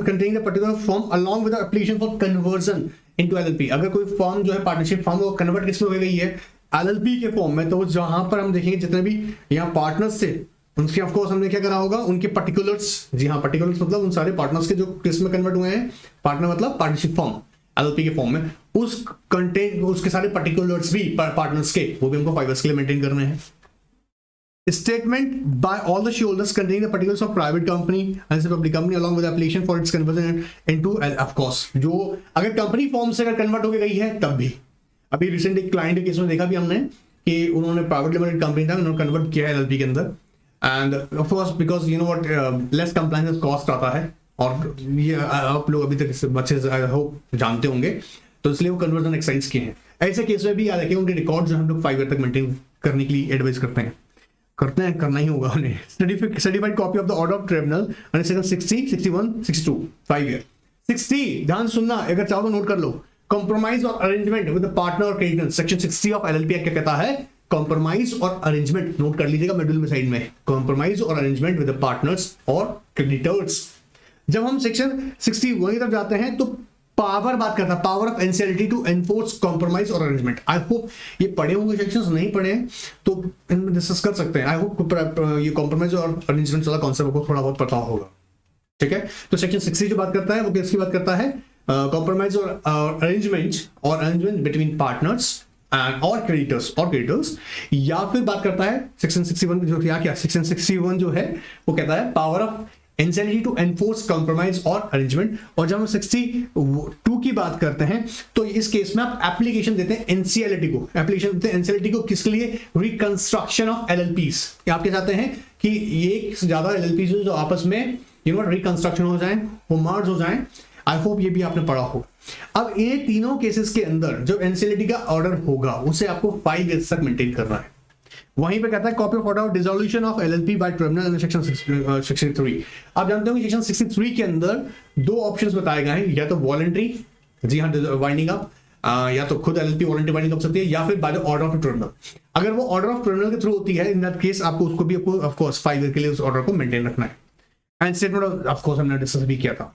containing the particular firm along with the application for conversion into LLP। अगर कोई form जो है partnership form वो कन्वर्ट किस में हो गई है, LLP के फॉर्म में, तो जहां पर हम देखेंगे जितने भी यहाँ पार्टनर्स थे उनके ऑफ कोर्स हमने क्या करा होगा, उनके पर्टिकुलर्स, जी हाँ पर्टिकुलर्स मतलब उन सारे पार्टनर्स के जो किस में कन्वर्ट हुए हैं, पार्टनर मतलब पार्टनरशिप फॉर्म LLP के फॉर्म में, उस कंटेंट उसके सारे पर्टिकुलर्स भी पार्टनर्स के वो भी हमको 5 years के लिए मेंटेन करने हैं। Statement by all the shareholders containing the particulars of private company and public company along with the application for its conversion into of course जो अगर कंपनी फॉर्म से अगर कन्वर्ट होकर गई है तब भी, अभी रिसेंट एक क्लाइंट के केस में देखा भी हमने कि उन्होंने प्राइवेट लिमिटेड कंपनी था, उन्होंने कन्वर्ट किया है LLP के अंदर, and of course because you know what less compliance cost आता है, और ये आप लोग अभी तक अच्छे से आई होप जानते होंगे, तो इसलिए वो कन्वर्जन एक्सरसाइज किए हैं। ऐसे केस में भी याद रखिए उनके रिकॉर्ड जो हम लोग 5 year तक मेंटेन करने के लिए एडवाइस करते हैं, करना ही होगा उन्हें। Certified copy of the order of tribunal under section 60, 61, 62 5 year। 60 ध्यान सुनना, अगर चाहो तो नोट कर लो, कॉम्प्रोमाइज और अरेंजमेंट विद द पार्टनर और creditor. Section 60 of LLP act क्या कहता है, कॉम्प्रोमाइज और अरेंजमेंट, नोट कर लीजिएगा मिडिल में साइड में, कॉम्प्रोमाइज और अरेंजमेंट विद द पार्टनर्स और क्रेडिटर्स। जब हम सेक्शन 61 की तरफ जाते हैं तो पावर बात करता है, power of NCLT to enforce compromise और अरेंजमेंट। आई होप ये पढ़े होंगे सेक्शंस, नहीं पढ़े हैं तो इनमें डिस्कस कर सकते हैं। आई होप ये कॉम्प्रोमाइज और अरेंजमेंट वाला कॉन्सेप्ट को थोड़ा बहुत पता होगा, ठीक है। तो सेक्शन 60 जो बात करता है वो किसकी बात करता है, कॉम्प्रोमाइज और अरेंजमेंट बिटवीन पार्टनर्स और क्रेडिटर्स, या फिर बात करता है सेक्शन 61 जो क्या सेक्शन 61 जो है वो कहता है power of NCLT to enforce compromise और अरेंजमेंट। और जब हम 62 की बात करते हैं तो इस केस में आप एप्लीकेशन देते हैं एनसीएलटी को किसके लिए, रिकंस्ट्रक्शन ऑफ LLPs। आप क्या चाहते हैं कि ये ज्यादा LLPs जो आपस में रिकंस्ट्रक्शन हो जाए, वो मर्ज हो जाए। आई होप ये भी आपने पढ़ा हो। अब ये तीनों केसेस के अंदर जो एनसीएलटी का ऑर्डर होगा उसे आपको 5 years तक मेंटेन करना है। वहीं पे कहता है copy of order of dissolution of LLP bye tribunal under section 63। आप जानते हो कि सेक्शन 63 के अंदर 2 ऑप्शंस बताए गए हैं, या तो वॉलंटरी, जी हाँ वाइंडिंग अप, या तो खुद LLP वॉलंटरी वाइंडिंग कर सकती है, या फिर by the order of tribunal. अगर वो ऑर्डर ऑफ ट्रिब्यूनल के थ्रू होती है, इन दैट केस आपको उसको भी ऑफ कोर्स 5 year के लिए उस ऑर्डर को मेंटेन रखना है। एंड स्टेटमेंट ऑफ कोर्स हमने डिस्कस भी किया था।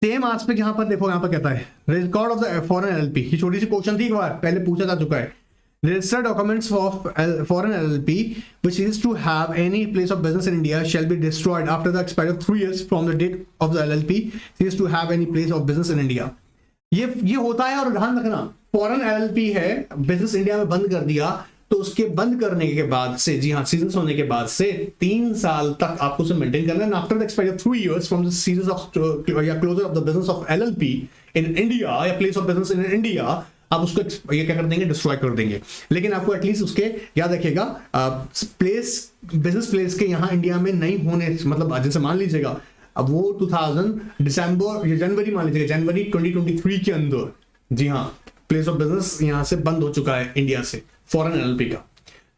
सेम एस्पेक्ट यहाँ पर देखो, यहाँ पर कहता है record of the foreign LLP। ये छोटी सी क्वेश्चन थी, एक बार पहले पूछा जा चुका है। Registered documents of foreign LLP which is to have any place of business in India shall be destroyed after the expiry of 3 years from the date of the LLP is to have any place of business in India। ये होता है, और ध्यान रखना foreign LLP है, business India में बंद कर दिया तो उसके बंद करने के बाद से, जी हाँ सीजन होने के बाद से 3 साल तक आपको उसे मेंटेन करना है। After the expiry of 3 years from the cessation of या closure of the business of LLP in India या place of business in India, आप उसको ये क्या कर देंगे, डिस्ट्रॉय कर देंगे। लेकिन आपको एटलीस्ट उसके याद रखिएगा प्लेस, बिजनेस प्लेस के यहाँ इंडिया में नहीं होने, मतलब जैसे मान लीजिएगा अब वो 2000 दिसंबर या जनवरी, मान लीजिएगा जनवरी 2023 के अंदर, जी हाँ प्लेस ऑफ बिजनेस यहाँ से बंद हो चुका है इंडिया से फॉरेन LLP का,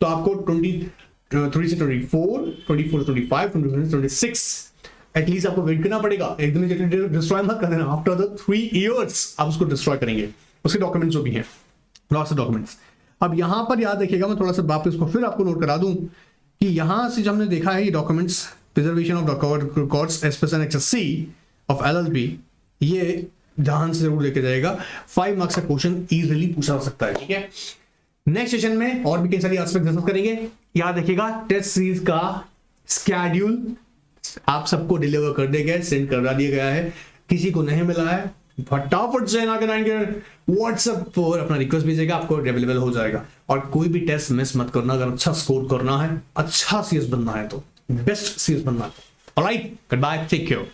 तो आपको 23 से 24 से 25, 26 एटलीस्ट आपको वेट करना पड़ेगा। एकदम डिस्ट्रॉय मत कर देना, आफ्टर द 3 years आप उसको डिस्ट्रॉय करेंगे, उसके डॉक्यूमेंट्स जो भी हैं, लॉट्स ऑफ डॉक्यूमेंट्स। अब यहां पर याद रखिएगा, मैं थोड़ा सा वापस को फिर आपको नोट करा दूं कि यहां से जो हमने देखा है ये documents, preservation of records as per section C ऑफ LLP, ये ध्यान से जरूर लेके जाएगा। 5 मार्क्स का क्वेश्चन इजीली पूछा जा सकता है, ठीक है। नेक्स्ट सेशन में और भी कई सारी एस्पेक्ट डिस्कस करेंगे। याद रखिएगा टेस्ट सीरीज का स्केड्यूल आप सबको डिलीवर कर दिया गया है, सेंड करवा दिया गया है। किसी को नहीं मिला है फटाफट से ना कराएंगे, व्हाट्सएप पर अपना रिक्वेस्ट भेजिएगा, आपको अवेलेबल हो जाएगा। और कोई भी टेस्ट मिस मत करना, अगर अच्छा स्कोर करना है, अच्छा सीएस बनना है तो, बेस्ट सीएस बनना है। Alright, good bye, take care.